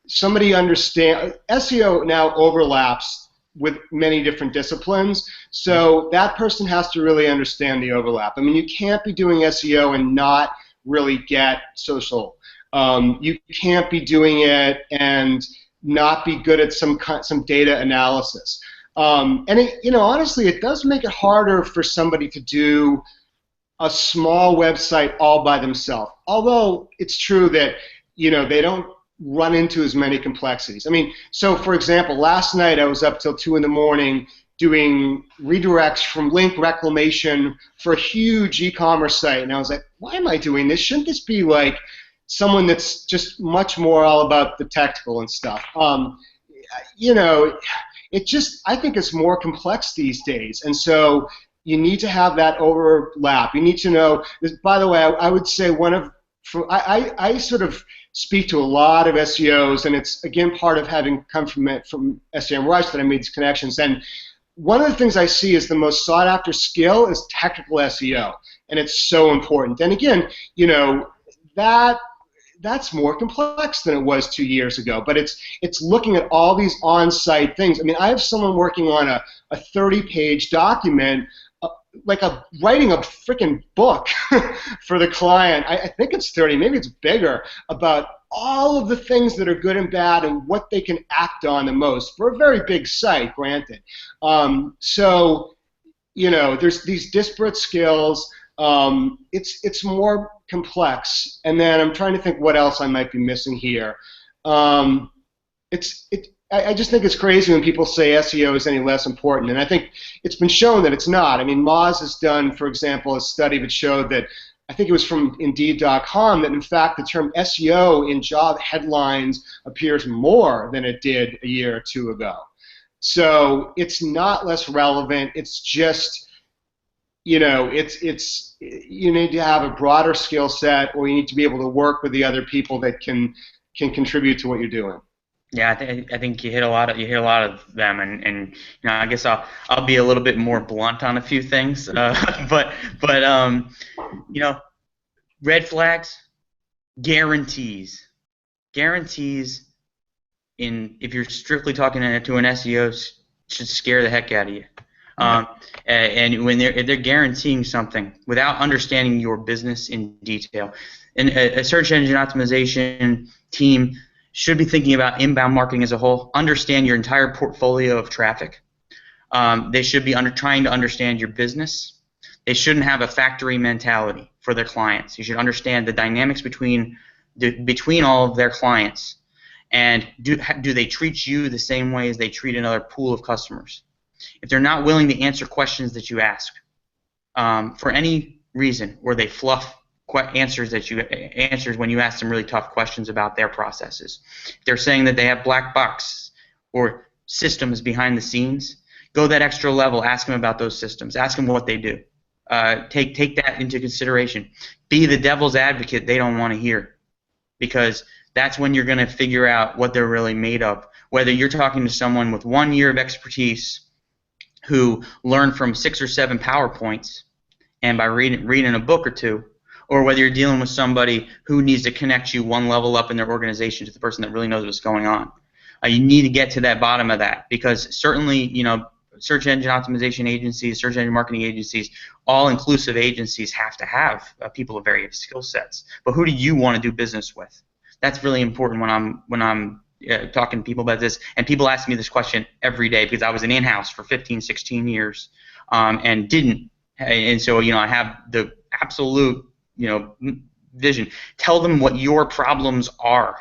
somebody understands. SEO now overlaps with many different disciplines, so that person has to really understand the overlap. I mean, you can't be doing SEO and not really get social. You can't be doing it and not be good at some data analysis. And honestly, it does make it harder for somebody to do a small website all by themselves. Although it's true that they don't run into as many complexities. I mean, so for example, last night I was up till 2 in the morning doing redirects from link reclamation for a huge e-commerce site, and I was like, why am I doing this? Shouldn't this be like someone that's just much more all about the technical and stuff? I think it's more complex these days, and so you need to have that overlap. You need to know. By the way, I would say I sort of speak to a lot of SEOs, and it's again part of having come from SEM Rush that I made these connections. And one of the things I see is the most sought after skill is technical SEO, and it's so important. And again, that's more complex than it was 2 years ago, but it's looking at all these on-site things. I mean, I have someone working on a 30-page document like writing a freaking book for the client. I think it's 30, maybe it's bigger, about all of the things that are good and bad and what they can act on the most for a very big site, granted. So, you know, there's these disparate skills. It's more complex. And then I'm trying to think what else I might be missing here. I just think it's crazy when people say SEO is any less important, and I think it's been shown that it's not. I mean, Moz has done, for example, a study that showed that, I think it was from Indeed.com, that in fact the term SEO in job headlines appears more than it did a year or two ago. So it's not less relevant. It's just, you know, you need to have a broader skill set, or you need to be able to work with the other people that can contribute to what you're doing. Yeah, I think you hit a lot of them, and you know, I guess I'll be a little bit more blunt on a few things, but you know, red flags, guarantees if you're strictly talking to an SEO, should scare the heck out of you. And when they're guaranteeing something without understanding your business in detail, and a search engine optimization team should be thinking about inbound marketing as a whole. Understand your entire portfolio of traffic. They should be trying to understand your business. They shouldn't have a factory mentality for their clients. You should understand the dynamics between all of their clients, and do they treat you the same way as they treat another pool of customers? If they're not willing to answer questions that you ask for any reason, or they fluff answers when you ask them really tough questions about their processes. If they're saying that they have black box or systems behind the scenes, go that extra level, ask them about those systems, ask them what they do. Take that into consideration. Be the devil's advocate they don't want to hear, because that's when you're going to figure out what they're really made of. Whether you're talking to someone with 1 year of expertise who learned from 6 or 7 PowerPoints and by reading a book or two, or whether you're dealing with somebody who needs to connect you 1 level up in their organization to the person that really knows what's going on. You need to get to that bottom of that, because certainly, you know, search engine optimization agencies, search engine marketing agencies, all-inclusive agencies have to have people of various skill sets. But who do you want to do business with? That's really important when I'm talking to people about this. And people ask me this question every day, because I was an in-house for 15, 16 years and didn't. And so, you know, I have the absolute, you know, vision. Tell them what your problems are,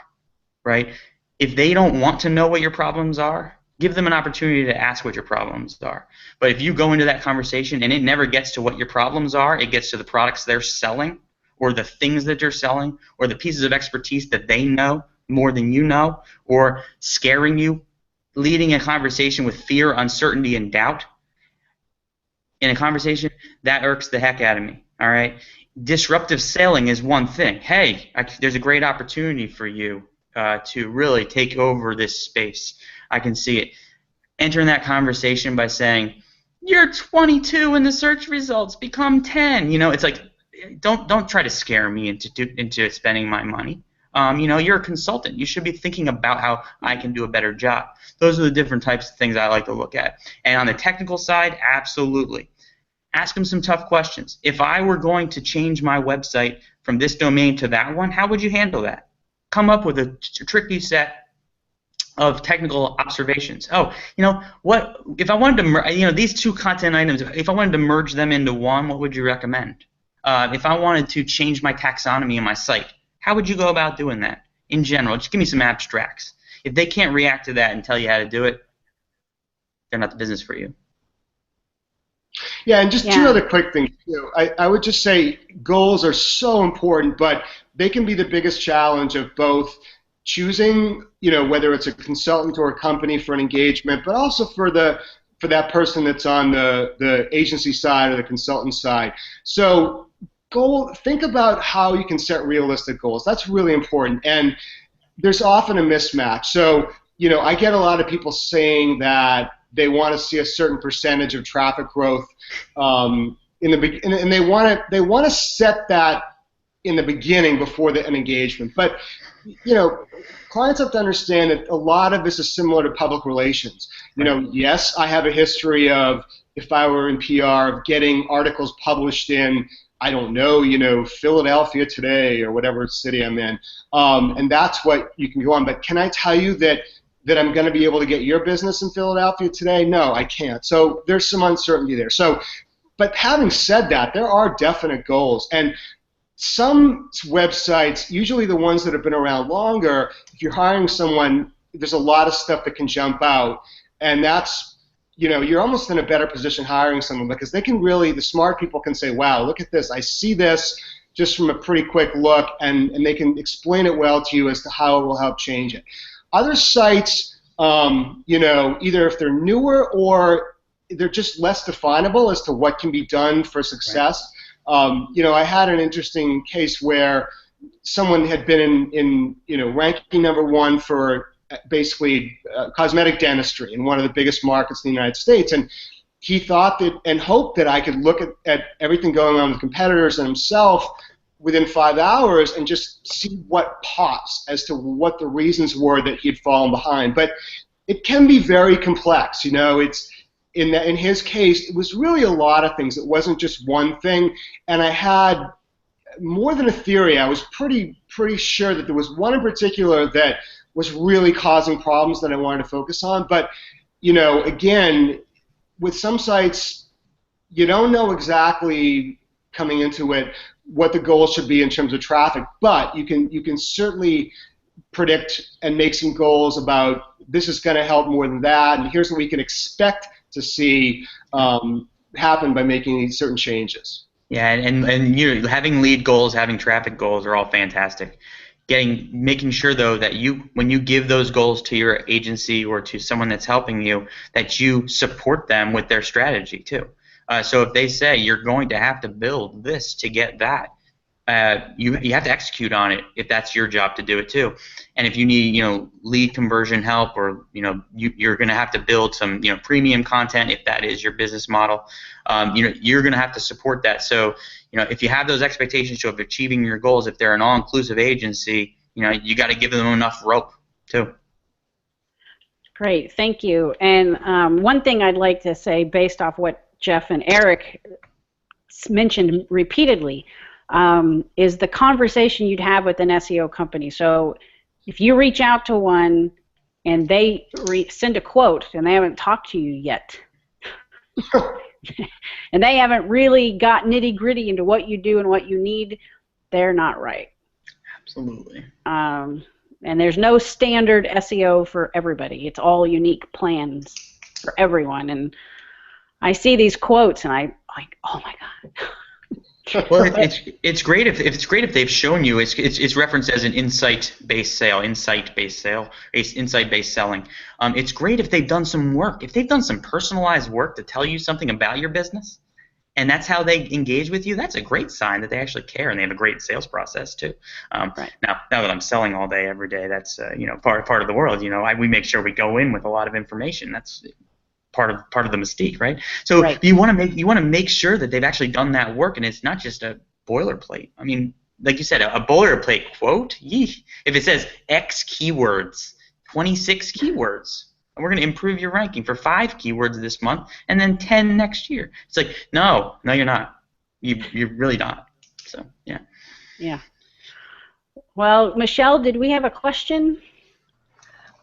right? If they don't want to know what your problems are, give them an opportunity to ask what your problems are. But if you go into that conversation and it never gets to what your problems are, it gets to the products they're selling, or the things that they're selling, or the pieces of expertise that they know more than you know, or scaring you, leading a conversation with fear, uncertainty, and doubt in a conversation, that irks the heck out of me, all right? Disruptive selling is one thing. Hey, there's a great opportunity for you to really take over this space. I can see it. Entering that conversation by saying, "You're 22 in the search results, become 10." You know, it's like, don't try to scare me into spending my money. You know, you're a consultant. You should be thinking about how I can do a better job. Those are the different types of things I like to look at. And on the technical side, absolutely. Ask them some tough questions. If I were going to change my website from this domain to that one, how would you handle that? Come up with a tricky set of technical observations. Oh, you know, what if I wanted to, you know, these 2 content items, if I wanted to merge them into one, what would you recommend? If I wanted to change my taxonomy in my site, how would you go about doing that? In general, just give me some abstracts. If they can't react to that and tell you how to do it, they're not the business for you. Yeah, and just 2 other quick things too. I would just say goals are so important, but they can be the biggest challenge of both choosing, you know, whether it's a consultant or a company for an engagement, but also for that person that's on the agency side or the consultant side. So think about how you can set realistic goals. That's really important, and there's often a mismatch. So, you know, I get a lot of people saying that they want to see a certain percentage of traffic growth in the beginning, and they want to set that in the beginning before an engagement. But, you know, clients have to understand that a lot of this is similar to public relations. You know, yes, I have a history of if I were in PR, of getting articles published in, I don't know, Philadelphia Today or whatever city I'm in. And that's what you can go on. But can I tell you that I'm going to be able to get your business in Philadelphia Today? No, I can't. So there's some uncertainty there. So, but having said that, there are definite goals. And some websites, usually the ones that have been around longer, if you're hiring someone, there's a lot of stuff that can jump out. And that's, you're almost in a better position hiring someone because they can really, the smart people can say, wow, look at this. I see this just from a pretty quick look, and they can explain it well to you as to how it will help change it. Other sites, either if they're newer or they're just less definable as to what can be done for success. Right. I had an interesting case where someone had been in ranking #1 for basically cosmetic dentistry in one of the biggest markets in the United States, and he thought that and hoped that I could look at everything going on with competitors and himself within 5 hours and just see what pops as to what the reasons were that he'd fallen behind. But it can be very complex. It's in his case, it was really a lot of things. It wasn't just one thing, and I had more than a theory. I was pretty sure that there was one in particular that was really causing problems that I wanted to focus on. But again, with some sites, you don't know exactly coming into it what the goal should be in terms of traffic, but you can certainly predict and make some goals about this is going to help more than that, and here's what we can expect to see happen by making these certain changes. Yeah, and having lead goals, having traffic goals are all fantastic. Making sure though that when you give those goals to your agency or to someone that's helping you, that you support them with their strategy too. So if they say you're going to have to build this to get that, you have to execute on it if that's your job to do it too. And if you need lead conversion help, or you're going to have to build some premium content if that is your business model, you're going to have to support that. So if you have those expectations of achieving your goals, if they're an all-inclusive agency, you got to give them enough rope too. Great, thank you. And one thing I'd like to say, based off what Jeff and Eric mentioned repeatedly, is the conversation you'd have with an SEO company. So if you reach out to one and they send a quote and they haven't talked to you yet, and they haven't really got nitty-gritty into what you do and what you need, they're not right. Absolutely. And there's no standard SEO for everybody. It's all unique plans for everyone. And I see these quotes and I'm like, oh my God. Well, it's great if they've shown you it's referenced as an insight-based selling. It's great if they've done some work, if they've done some personalized work to tell you something about your business, and that's how they engage with you. That's a great sign that they actually care and they have a great sales process too. Right. Now that I'm selling all day every day, that's part of the world. We make sure we go in with a lot of information. That's part of the mystique, right? So right. you want to make sure that they've actually done that work, and it's not just a boilerplate. I mean, like you said, a boilerplate quote. If it says X keywords, 26 keywords, and we're going to improve your ranking for 5 keywords this month, and then 10 next year. It's like, no, you're not. You're really not. So yeah. Yeah. Well, Michelle, did we have a question?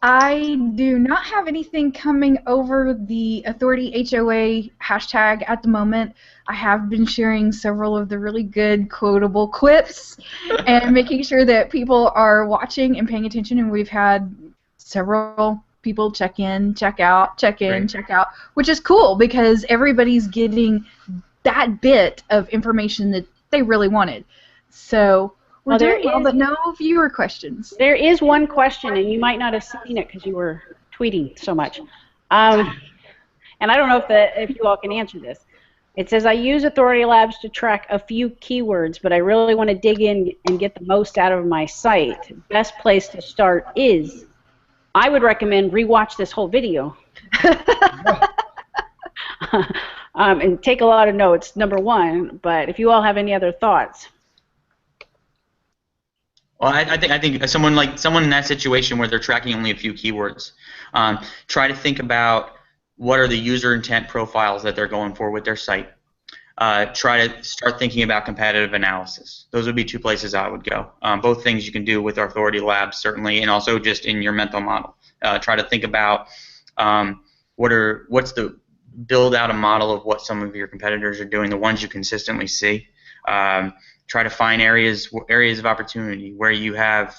I do not have anything coming over the Authority HOA hashtag at the moment. I have been sharing several of the really good quotable quips and making sure that people are watching and paying attention, and we've had several people check in, check out, check in, right. check out, which is cool because everybody's getting that bit of information that they really wanted. So we're doing well, but no viewer questions. There is one question, and you might not have seen it because you were tweeting so much. And I don't know if you all can answer this. It says, I use AuthorityLabs to track a few keywords, but I really want to dig in and get the most out of my site. Best place to start is, I would recommend rewatch this whole video. And take a lot of notes, number one, but if you all have any other thoughts. Well, I think someone in that situation where they're tracking only a few keywords, try to think about what are the user intent profiles that they're going for with their site. Try to start thinking about competitive analysis. Those would be two places I would go. Both things you can do with AuthorityLabs, certainly, and also just in your mental model. Try to think about build out a model of what some of your competitors are doing, the ones you consistently see. Try to find areas of opportunity where you have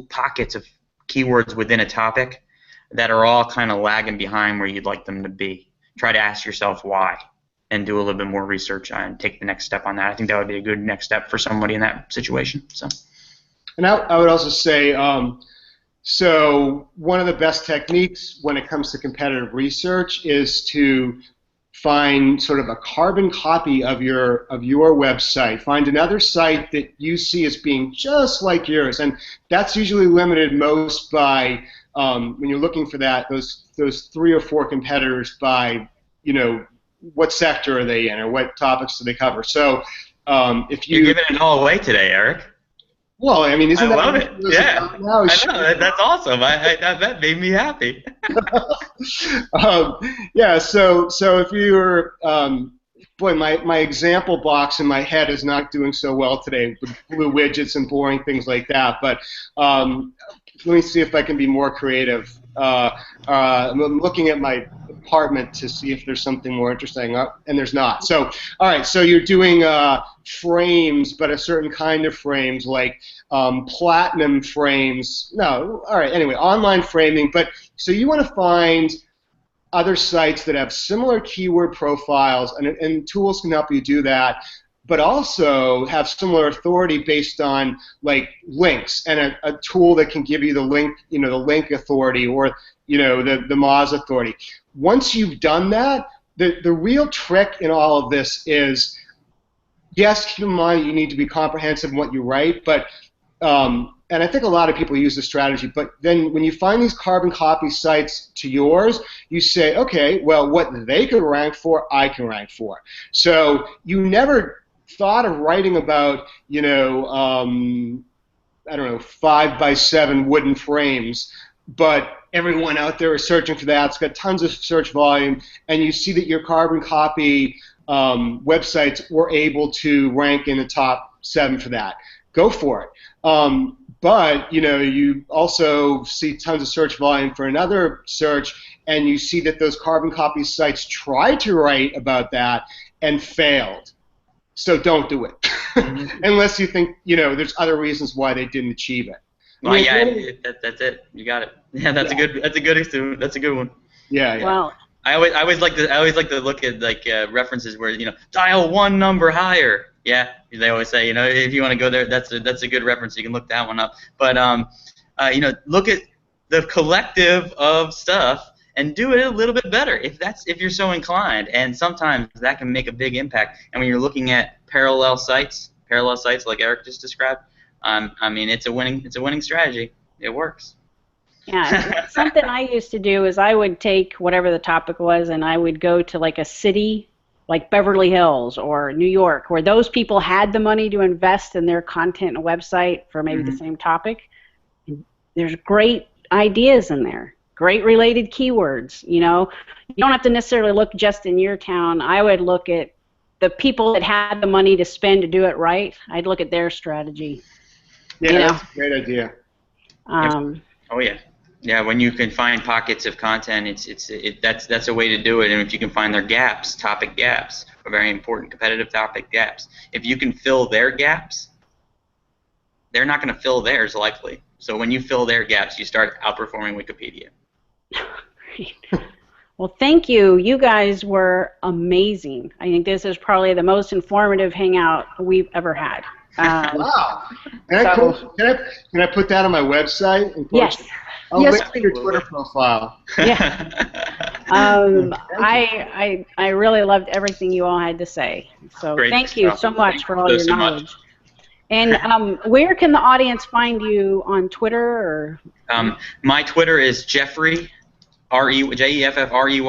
pockets of keywords within a topic that are all kind of lagging behind where you'd like them to be. Try to ask yourself why, and do a little bit more research and take the next step on that. I think that would be a good next step for somebody in that situation. So, and I would also say, so one of the best techniques when it comes to competitive research is to find sort of a carbon copy of your website. Find another site that you see as being just like yours, and that's usually limited most by when you're looking for that those 3 or 4 competitors by what sector are they in or what topics do they cover. So if you're giving it all away today, Eric. Well, I mean, I love it. Yeah, I know. That's awesome. That made me happy. Yeah. So if you're, boy, my example box in my head is not doing so well today with blue widgets and boring things like that. But let me see if I can be more creative. I'm looking at my apartment to see if there's something more interesting, and there's not. So, all right, so you're doing frames, but a certain kind of frames, like platinum frames. No, all right, anyway, online framing. But so you want to find other sites that have similar keyword profiles, and tools can help you do that, but also have similar authority based on like links and a tool that can give you the link, the link authority or the Moz authority. Once you've done that, the real trick in all of this is, yes, keep in mind you need to be comprehensive in what you write, but and I think a lot of people use this strategy, but then when you find these carbon copy sites to yours, you say, okay, well, what they can rank for, I can rank for. So you never thought of writing about, I don't know, 5x7 wooden frames, but everyone out there is searching for that. It's got tons of search volume, and you see that your carbon copy websites were able to rank in the top 7 for that. Go for it. But you also see tons of search volume for another search, and you see that those carbon copy sites tried to write about that and failed. So don't do it, unless you think there's other reasons why they didn't achieve it. Well, that's it. You got it. Yeah, that's a good one. Yeah. Well, I always like to look at like references where dial 1 number higher. Yeah, they always say if you want to go there, that's a good reference. You can look that one up. But look at the collective of stuff and do it a little bit better if you're so inclined. And sometimes that can make a big impact. And when you're looking at parallel sites like Eric just described, I mean it's a winning strategy. It works. Yeah, something I used to do is I would take whatever the topic was and I would go to like a city like Beverly Hills or New York, where those people had the money to invest in their content and website for maybe the same topic. And there's great ideas in there, great related keywords. You don't have to necessarily look just in your town. I would look at the people that had the money to spend to do it right. I'd look at their strategy. Yeah, that's a great idea. Oh yeah. Yeah, when you can find pockets of content, that's a way to do it. And if you can find their gaps, topic gaps, are very important, competitive topic gaps. If you can fill their gaps, they're not going to fill theirs likely. So when you fill their gaps, you start outperforming Wikipedia. Well, thank you. You guys were amazing. I think this is probably the most informative hangout we've ever had. Wow. Can I put that on my website? Yes. I'll link to your Twitter profile. Yeah. I really loved everything you all had to say. So Great. Thank you so much for all your knowledge. And where can the audience find you on Twitter? Or? My Twitter is Jeffrey, JEFFREY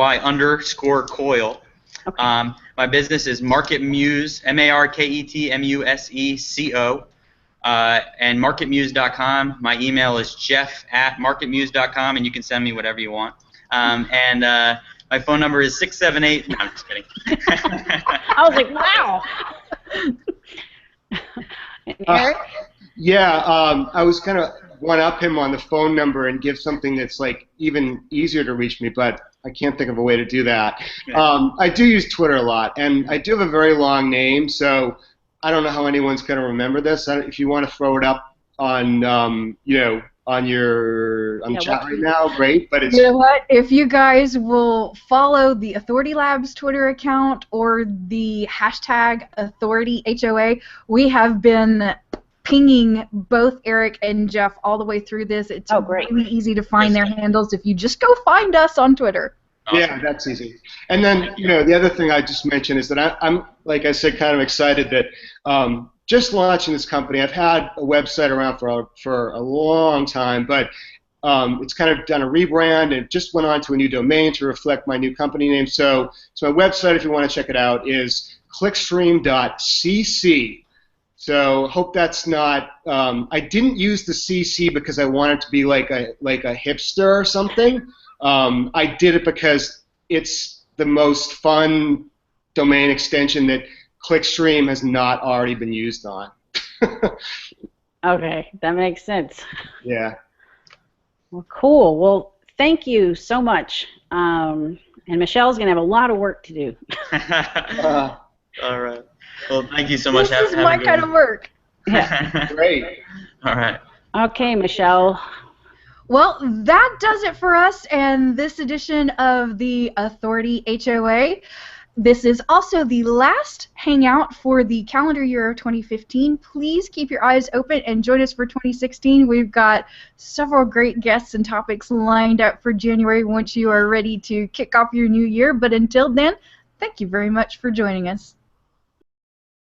_Coil. Okay. My business is Market Muse, MARKETMUSECO. And marketmuse.com. My email is jeff@marketmuse.com, and you can send me whatever you want. And My phone number is 678. No, I'm just kidding. I was like, wow. Eric? I was kind of one-up him on the phone number and give something that's like even easier to reach me, but I can't think of a way to do that. I do use Twitter a lot, and I do have a very long name, so I don't know how anyone's going to remember this. If you want to throw it up on, on chat right now, great. But it's, you know what? If you guys will follow the AuthorityLabs Twitter account or the hashtag AuthorityHOA, we have been pinging both Eric and Jeff all the way through this. It's really easy to find their handles if you just go find us on Twitter. Yeah, that's easy. And then, the other thing I just mentioned is that I'm, like I said, kind of excited that just launching this company. I've had a website around for a long time, but it's kind of done a rebrand and just went on to a new domain to reflect my new company name. So my website, if you want to check it out, is clickstream.cc. So hope that's not. I didn't use the CC because I wanted to be like a hipster or something. I did it because it's the most fun domain extension that Clickstream has not already been used on. Okay, that makes sense. Yeah. Well, cool. Well, thank you so much. And Michelle's going to have a lot of work to do. All right. Well, thank you so much. This is my kind of work. Yeah. Great. All right. Okay, Michelle. Well, that does it for us and this edition of the Authority HOA. This is also the last hangout for the calendar year of 2015. Please keep your eyes open and join us for 2016. We've got several great guests and topics lined up for January once you are ready to kick off your new year. But until then, thank you very much for joining us.